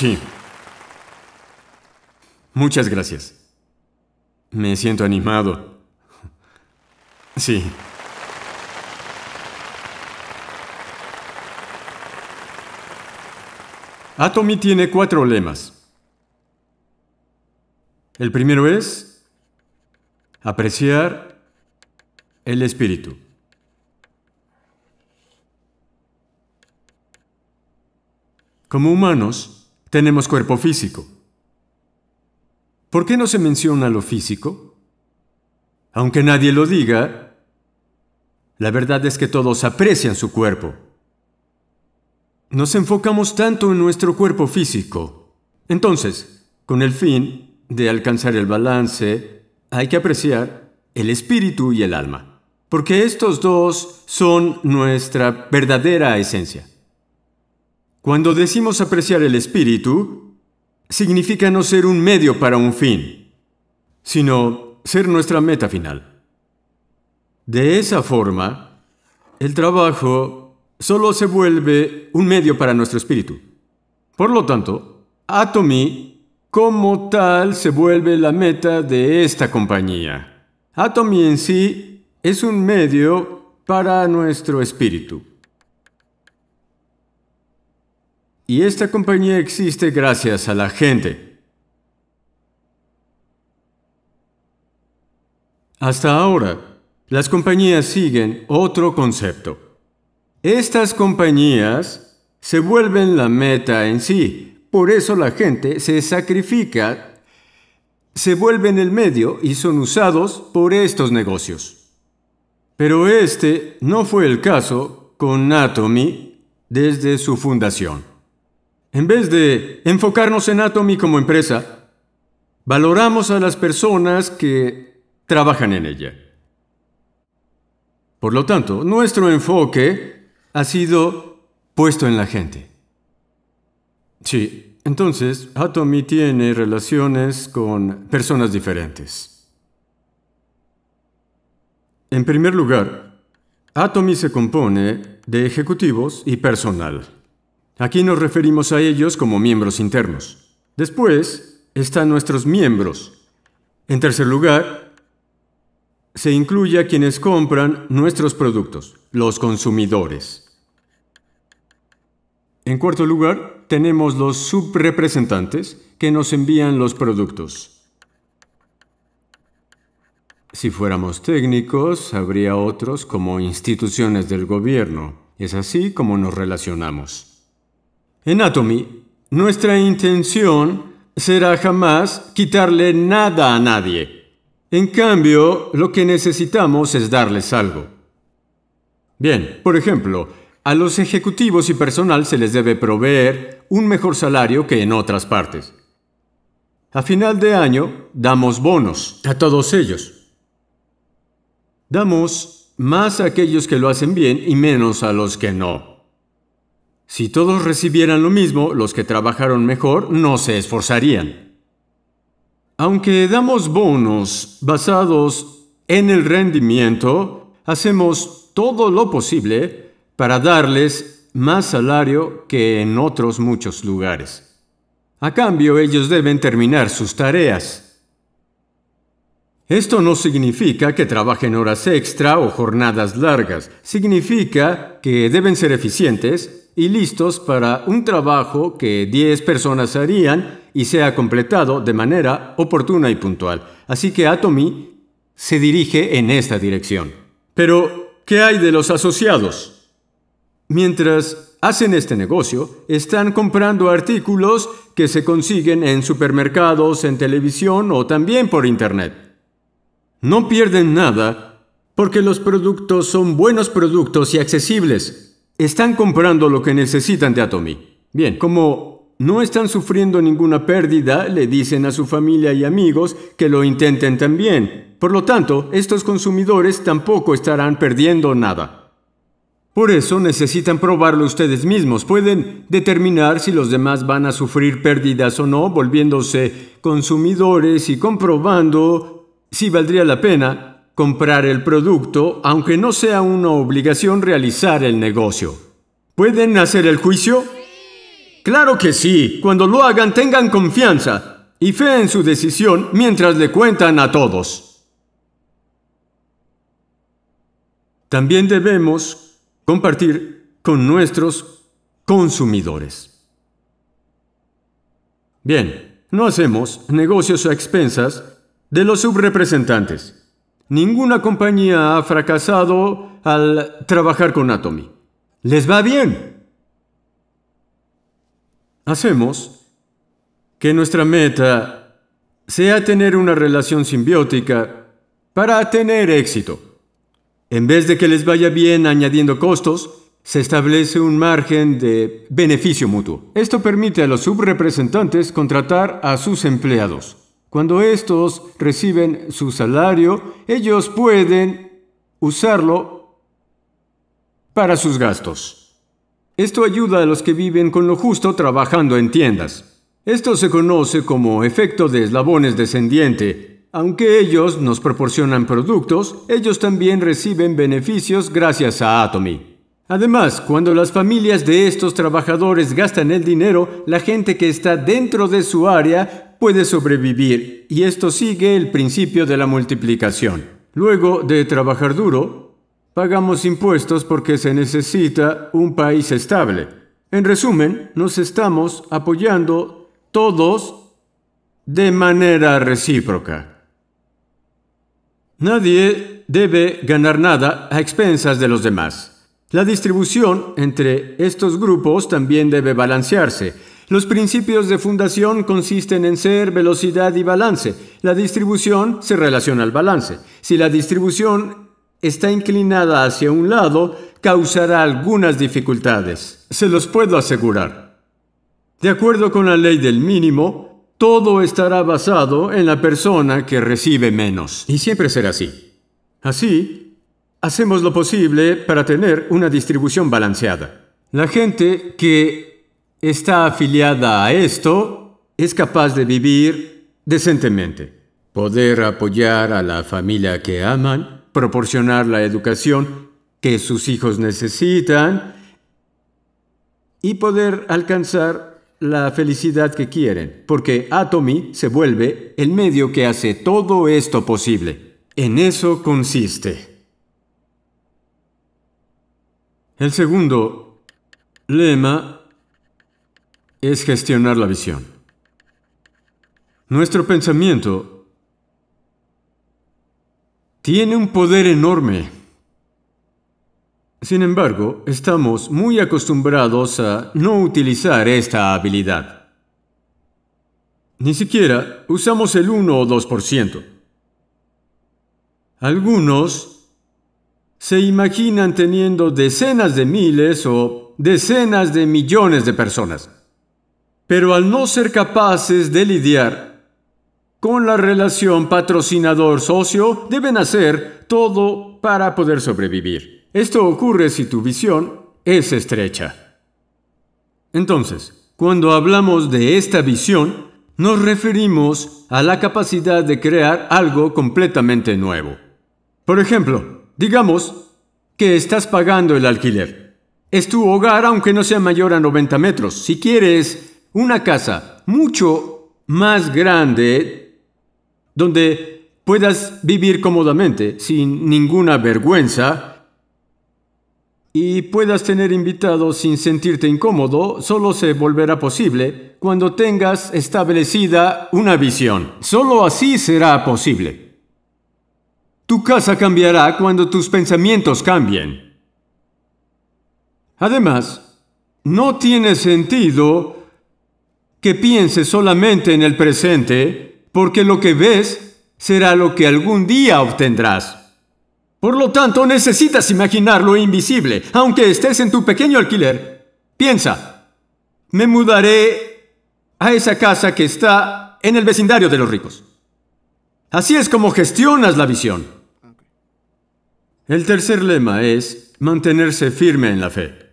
Sí. Muchas gracias. Me siento animado. Sí. Atomy tiene 4 lemas. El primero es apreciar el espíritu. Como humanos, tenemos cuerpo físico. ¿Por qué no se menciona lo físico? Aunque nadie lo diga, la verdad es que todos aprecian su cuerpo. Nos enfocamos tanto en nuestro cuerpo físico. Entonces, con el fin de alcanzar el balance, hay que apreciar el espíritu y el alma, porque estos dos son nuestra verdadera esencia. Cuando decimos apreciar el espíritu, significa no ser un medio para un fin, sino ser nuestra meta final. De esa forma, el trabajo solo se vuelve un medio para nuestro espíritu. Por lo tanto, Atomy, como tal, se vuelve la meta de esta compañía. Atomy en sí es un medio para nuestro espíritu. Y esta compañía existe gracias a la gente. Hasta ahora, las compañías siguen otro concepto. Estas compañías se vuelven la meta en sí. Por eso la gente se sacrifica, se vuelven el medio y son usados por estos negocios. Pero este no fue el caso con Atomy desde su fundación. En vez de enfocarnos en Atomy como empresa, valoramos a las personas que trabajan en ella. Por lo tanto, nuestro enfoque ha sido puesto en la gente. Sí, entonces, Atomy tiene relaciones con personas diferentes. En primer lugar, Atomy se compone de ejecutivos y personal. Aquí nos referimos a ellos como miembros internos. Después están nuestros miembros. En tercer lugar, se incluye a quienes compran nuestros productos, los consumidores. En cuarto lugar, tenemos los subrepresentantes que nos envían los productos. Si fuéramos técnicos, habría otros como instituciones del gobierno. Es así como nos relacionamos. En Atomy, nuestra intención será jamás quitarle nada a nadie. En cambio, lo que necesitamos es darles algo. Bien, por ejemplo, a los ejecutivos y personal se les debe proveer un mejor salario que en otras partes. A final de año, damos bonos a todos ellos. Damos más a aquellos que lo hacen bien y menos a los que no. Si todos recibieran lo mismo, los que trabajaron mejor no se esforzarían. Aunque damos bonos basados en el rendimiento, hacemos todo lo posible para darles más salario que en otros muchos lugares. A cambio, ellos deben terminar sus tareas. Esto no significa que trabajen horas extra o jornadas largas. Significa que deben ser eficientes y listos para un trabajo que 10 personas harían y sea completado de manera oportuna y puntual. Así que Atomy se dirige en esta dirección. Pero, ¿qué hay de los asociados? Mientras hacen este negocio, están comprando artículos que se consiguen en supermercados, en televisión o también por Internet. No pierden nada porque los productos son buenos productos y accesibles. Están comprando lo que necesitan de Atomy. Bien, como no están sufriendo ninguna pérdida, le dicen a su familia y amigos que lo intenten también. Por lo tanto, estos consumidores tampoco estarán perdiendo nada. Por eso necesitan probarlo ustedes mismos. Pueden determinar si los demás van a sufrir pérdidas o no, volviéndose consumidores y comprobando si valdría la pena comprar el producto, aunque no sea una obligación realizar el negocio. ¿Pueden hacer el juicio? Claro que sí. Cuando lo hagan, tengan confianza y fe en su decisión mientras le cuentan a todos. También debemos compartir con nuestros consumidores. Bien, no hacemos negocios a expensas de los subrepresentantes. Ninguna compañía ha fracasado al trabajar con Atomy. Les va bien. Hacemos que nuestra meta sea tener una relación simbiótica para tener éxito. En vez de que les vaya bien añadiendo costos, se establece un margen de beneficio mutuo. Esto permite a los subrepresentantes contratar a sus empleados. Cuando estos reciben su salario, ellos pueden usarlo para sus gastos. Esto ayuda a los que viven con lo justo trabajando en tiendas. Esto se conoce como efecto de eslabones descendiente. Aunque ellos nos proporcionan productos, ellos también reciben beneficios gracias a Atomy. Además, cuando las familias de estos trabajadores gastan el dinero, la gente que está dentro de su área puede sobrevivir, y esto sigue el principio de la multiplicación. Luego de trabajar duro, pagamos impuestos porque se necesita un país estable. En resumen, nos estamos apoyando todos de manera recíproca. Nadie debe ganar nada a expensas de los demás. La distribución entre estos grupos también debe balancearse. Los principios de fundación consisten en ser, velocidad y balance. La distribución se relaciona al balance. Si la distribución está inclinada hacia un lado, causará algunas dificultades. Se los puedo asegurar. De acuerdo con la ley del mínimo, todo estará basado en la persona que recibe menos. Y siempre será así. Así, hacemos lo posible para tener una distribución balanceada. La gente que está afiliada a esto es capaz de vivir decentemente, poder apoyar a la familia que aman, proporcionar la educación que sus hijos necesitan y poder alcanzar la felicidad que quieren, porque Atomy se vuelve el medio que hace todo esto posible. En eso consiste. El segundo lema es gestionar la visión. Nuestro pensamiento tiene un poder enorme. Sin embargo, estamos muy acostumbrados a no utilizar esta habilidad. Ni siquiera usamos el 1 o 2%. Algunos se imaginan teniendo decenas de miles o decenas de millones de personas. Pero al no ser capaces de lidiar con la relación patrocinador-socio, deben hacer todo para poder sobrevivir. Esto ocurre si tu visión es estrecha. Entonces, cuando hablamos de esta visión, nos referimos a la capacidad de crear algo completamente nuevo. Por ejemplo, digamos que estás pagando el alquiler. Es tu hogar aunque no sea mayor a 90 metros. Si quieres una casa mucho más grande donde puedas vivir cómodamente sin ninguna vergüenza y puedas tener invitados sin sentirte incómodo, solo se volverá posible cuando tengas establecida una visión. Solo así será posible. Tu casa cambiará cuando tus pensamientos cambien. Además, no tiene sentido que pienses solamente en el presente, porque lo que ves será lo que algún día obtendrás. Por lo tanto, necesitas imaginar lo invisible, aunque estés en tu pequeño alquiler. Piensa, me mudaré a esa casa que está en el vecindario de los ricos. Así es como gestionas la visión. El tercer lema es mantenerse firme en la fe.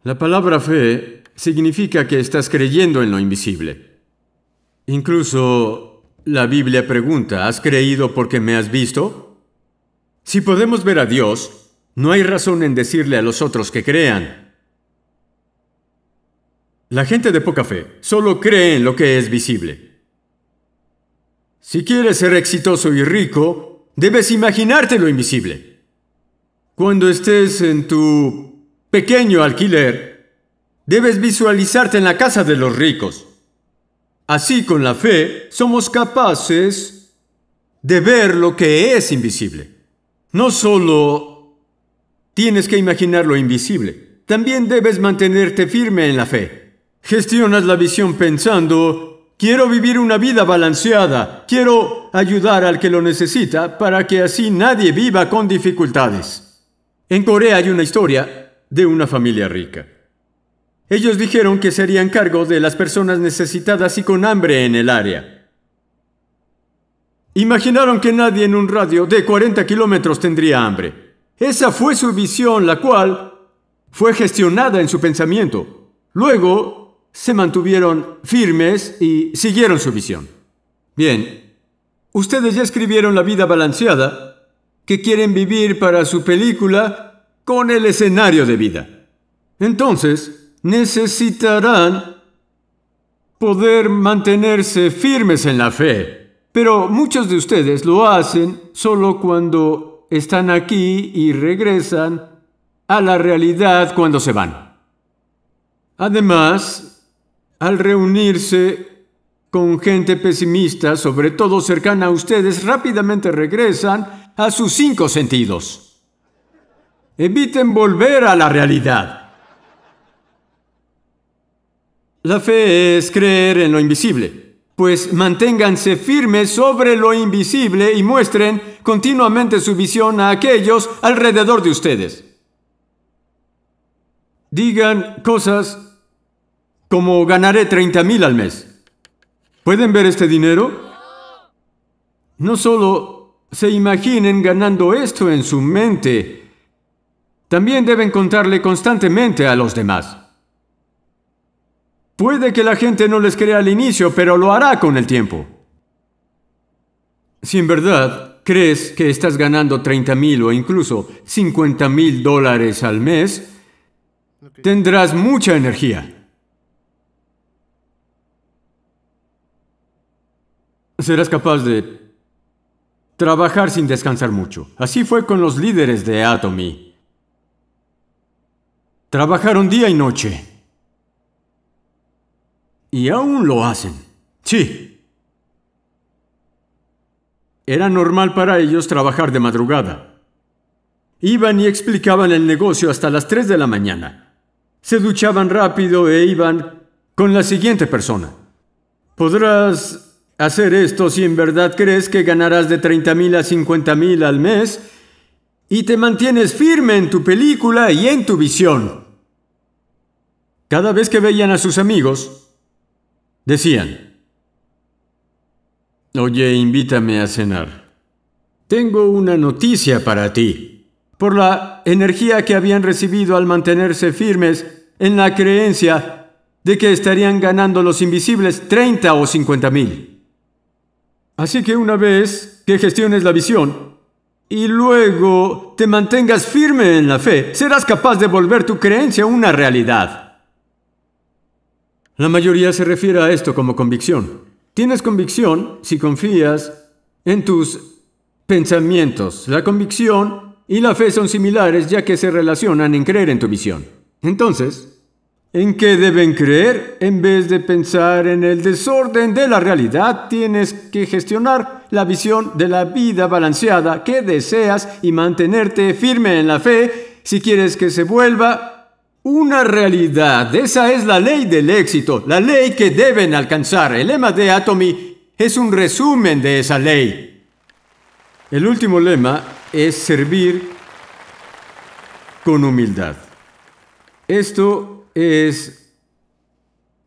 La palabra fe significa que estás creyendo en lo invisible. Incluso la Biblia pregunta, ¿has creído porque me has visto? Si podemos ver a Dios, no hay razón en decirle a los otros que crean. La gente de poca fe solo cree en lo que es visible. Si quieres ser exitoso y rico, debes imaginarte lo invisible. Cuando estés en tu pequeño alquiler, debes visualizarte en la casa de los ricos. Así, con la fe, somos capaces de ver lo que es invisible. No solo tienes que imaginar lo invisible, también debes mantenerte firme en la fe. Gestionas la visión pensando: quiero vivir una vida balanceada, quiero ayudar al que lo necesita para que así nadie viva con dificultades. En Corea hay una historia de una familia rica. Ellos dijeron que se harían cargo de las personas necesitadas y con hambre en el área. Imaginaron que nadie en un radio de 40 kilómetros tendría hambre. Esa fue su visión, la cual fue gestionada en su pensamiento. Luego se mantuvieron firmes y siguieron su visión. Bien, ustedes ya escribieron la vida balanceada que quieren vivir para su película con el escenario de vida. Entonces, necesitarán poder mantenerse firmes en la fe. Pero muchos de ustedes lo hacen solo cuando están aquí y regresan a la realidad cuando se van. Además, al reunirse con gente pesimista, sobre todo cercana a ustedes, rápidamente regresan a sus 5 sentidos. Eviten volver a la realidad. La fe es creer en lo invisible, pues manténganse firmes sobre lo invisible y muestren continuamente su visión a aquellos alrededor de ustedes. Digan cosas como: ganaré 30,000 al mes. ¿Pueden ver este dinero? No solo se imaginen ganando esto en su mente, también deben contarle constantemente a los demás. Puede que la gente no les crea al inicio, pero lo hará con el tiempo. Si en verdad crees que estás ganando 30,000 o incluso $50,000 al mes, tendrás mucha energía. Serás capaz de trabajar sin descansar mucho. Así fue con los líderes de Atomy. Trabajaron día y noche. Y aún lo hacen. Sí. Era normal para ellos trabajar de madrugada. Iban y explicaban el negocio hasta las 3 de la mañana. Se duchaban rápido e iban con la siguiente persona. Podrás hacer esto si en verdad crees que ganarás de 30,000 a 50,000 al mes y te mantienes firme en tu película y en tu visión. Cada vez que veían a sus amigos, decían: oye, invítame a cenar. Tengo una noticia para ti. Por la energía que habían recibido al mantenerse firmes en la creencia de que estarían ganando los invisibles 30 o 50,000. Así que una vez que gestiones la visión y luego te mantengas firme en la fe, serás capaz de volver tu creencia una realidad. La mayoría se refiere a esto como convicción. Tienes convicción si confías en tus pensamientos. La convicción y la fe son similares ya que se relacionan en creer en tu visión. Entonces, ¿en qué deben creer? En vez de pensar en el desorden de la realidad, tienes que gestionar la visión de la vida balanceada que deseas y mantenerte firme en la fe si quieres que se vuelva una realidad. Esa es la ley del éxito, la ley que deben alcanzar. El lema de Atomy es un resumen de esa ley. El último lema es servir con humildad. Esto es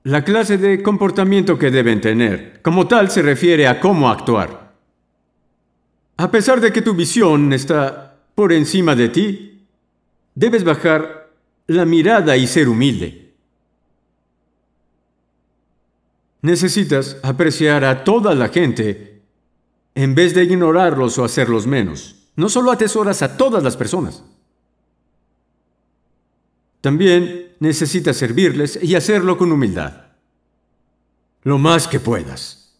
la clase de comportamiento que deben tener. Como tal, se refiere a cómo actuar. A pesar de que tu visión está por encima de ti, debes bajar la mirada y ser humilde. Necesitas apreciar a toda la gente en vez de ignorarlos o hacerlos menos. No solo atesoras a todas las personas, también necesitas servirles y hacerlo con humildad. Lo más que puedas.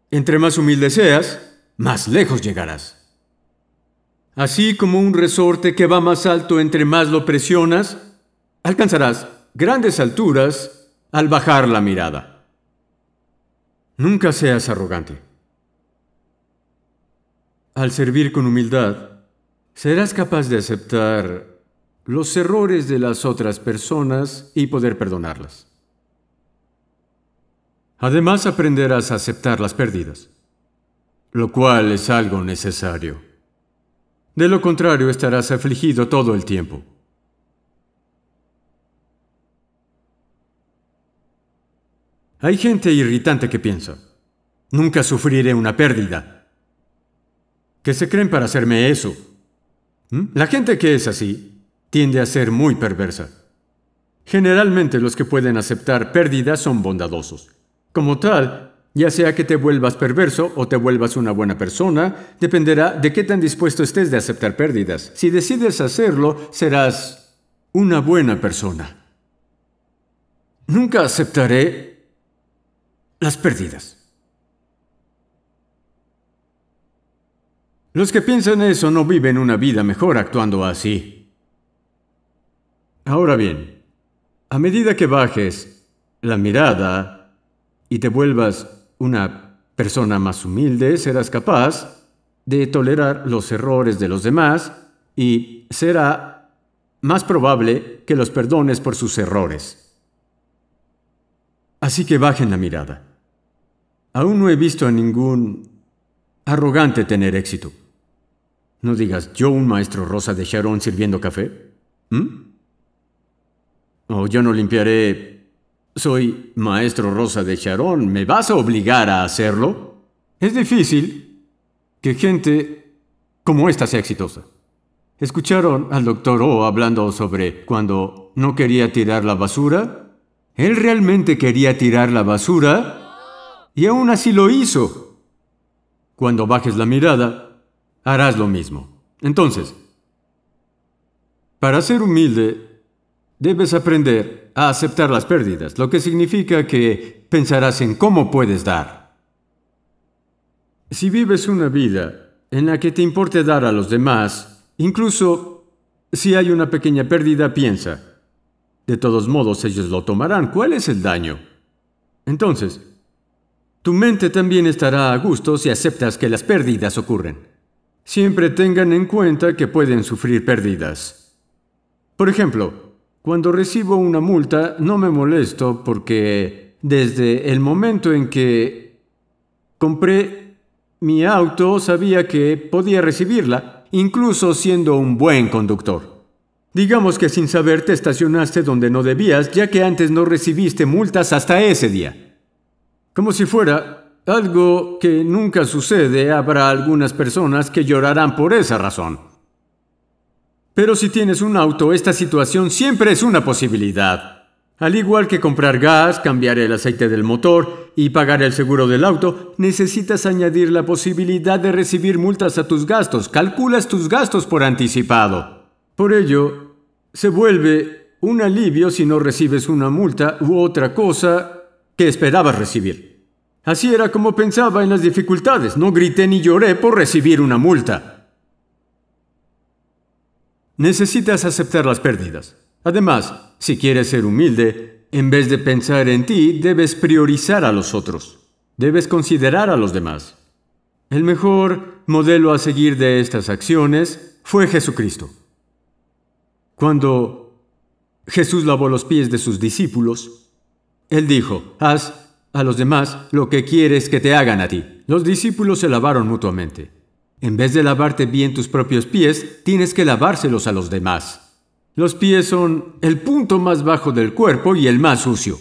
Entre más humilde seas, más lejos llegarás. Así como un resorte que va más alto entre más lo presionas, alcanzarás grandes alturas al bajar la mirada. Nunca seas arrogante. Al servir con humildad, serás capaz de aceptar los errores de las otras personas y poder perdonarlas. Además, aprenderás a aceptar las pérdidas, lo cual es algo necesario. De lo contrario, estarás afligido todo el tiempo. Hay gente irritante que piensa, nunca sufriré una pérdida. ¿Qué se creen para hacerme eso? La gente que es así tiende a ser muy perversa. Generalmente los que pueden aceptar pérdidas son bondadosos. Como tal, ya sea que te vuelvas perverso o te vuelvas una buena persona, dependerá de qué tan dispuesto estés de aceptar pérdidas. Si decides hacerlo, serás una buena persona. Nunca aceptaré las pérdidas. Los que piensan eso no viven una vida mejor actuando así. Ahora bien, a medida que bajes la mirada y te vuelvas una persona más humilde, serás capaz de tolerar los errores de los demás y será más probable que los perdones por sus errores. Así que bajen la mirada. Aún no he visto a ningún arrogante tener éxito. No digas, ¿yo un maestro Rosa de Sharon sirviendo café? O yo no limpiaré. Soy maestro Rosa de Sharon. ¿Me vas a obligar a hacerlo? Es difícil que gente como esta sea exitosa. ¿Escucharon al Dr. O hablando sobre cuando no quería tirar la basura? Él realmente quería tirar la basura y aún así lo hizo. Cuando bajes la mirada, harás lo mismo. Entonces, para ser humilde, debes aprender a aceptar las pérdidas, lo que significa que pensarás en cómo puedes dar. Si vives una vida en la que te importe dar a los demás, incluso si hay una pequeña pérdida, piensa, de todos modos ellos lo tomarán. ¿Cuál es el daño? Entonces, tu mente también estará a gusto si aceptas que las pérdidas ocurren. Siempre tengan en cuenta que pueden sufrir pérdidas. Por ejemplo, cuando recibo una multa no me molesto porque desde el momento en que compré mi auto sabía que podía recibirla, incluso siendo un buen conductor. Digamos que sin saber te estacionaste donde no debías, ya que antes no recibiste multas hasta ese día. Como si fuera algo que nunca sucede, habrá algunas personas que llorarán por esa razón. Pero si tienes un auto, esta situación siempre es una posibilidad. Al igual que comprar gas, cambiar el aceite del motor y pagar el seguro del auto, necesitas añadir la posibilidad de recibir multas a tus gastos. Calculas tus gastos por anticipado. Por ello, se vuelve un alivio si no recibes una multa u otra cosa que esperabas recibir. Así era como pensaba en las dificultades. No grité ni lloré por recibir una multa. Necesitas aceptar las pérdidas. Además, si quieres ser humilde, en vez de pensar en ti, debes priorizar a los otros. Debes considerar a los demás. El mejor modelo a seguir de estas acciones fue Jesucristo. Cuando Jesús lavó los pies de sus discípulos, Él dijo, haz a los demás lo que quieres que te hagan a ti. Los discípulos se lavaron mutuamente. En vez de lavarte bien tus propios pies, tienes que lavárselos a los demás. Los pies son el punto más bajo del cuerpo y el más sucio.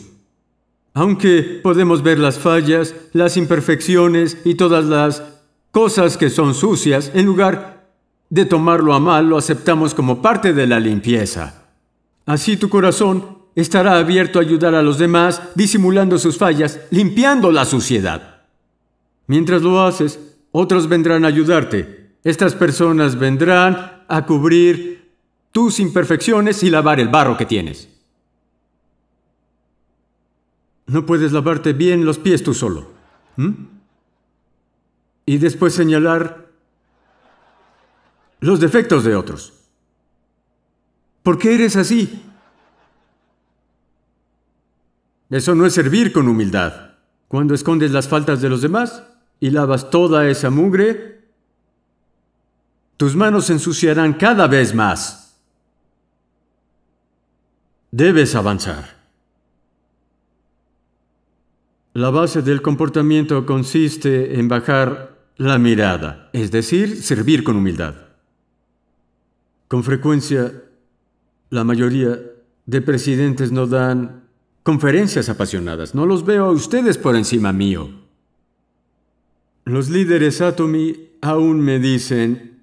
Aunque podemos ver las fallas, las imperfecciones y todas las cosas que son sucias, en lugar de tomarlo a mal, lo aceptamos como parte de la limpieza. Así tu corazón estará abierto a ayudar a los demás, disimulando sus fallas, limpiando la suciedad. Mientras lo haces, otros vendrán a ayudarte. Estas personas vendrán a cubrir tus imperfecciones y lavar el barro que tienes. No puedes lavarte bien los pies tú solo. Y después señalar los defectos de otros. ¿Por qué eres así? Eso no es servir con humildad. Cuando escondes las faltas de los demás y lavas toda esa mugre, tus manos se ensuciarán cada vez más. Debes avanzar. La base del comportamiento consiste en bajar la mirada, es decir, servir con humildad. Con frecuencia, la mayoría de presidentes no dan conferencias apasionadas. No los veo a ustedes por encima mío. Los líderes Atomy aún me dicen,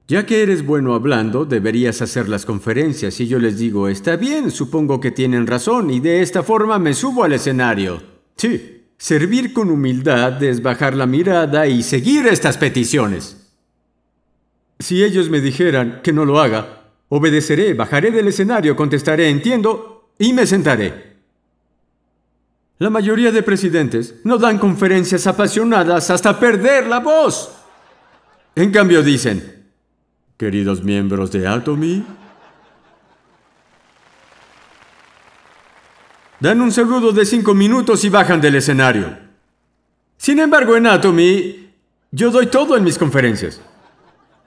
ya que eres bueno hablando, deberías hacer las conferencias. Y yo les digo, está bien, supongo que tienen razón, y de esta forma me subo al escenario. Sí, servir con humildad es bajar la mirada y seguir estas peticiones. Si ellos me dijeran que no lo haga, obedeceré, bajaré del escenario, contestaré, entiendo, y me sentaré. La mayoría de presidentes no dan conferencias apasionadas hasta perder la voz. En cambio dicen, queridos miembros de Atomy, dan un saludo de 5 minutos y bajan del escenario. Sin embargo, en Atomy, yo doy todo en mis conferencias.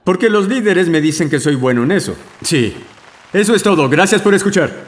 Porque los líderes me dicen que soy bueno en eso. Sí, eso es todo. Gracias por escuchar.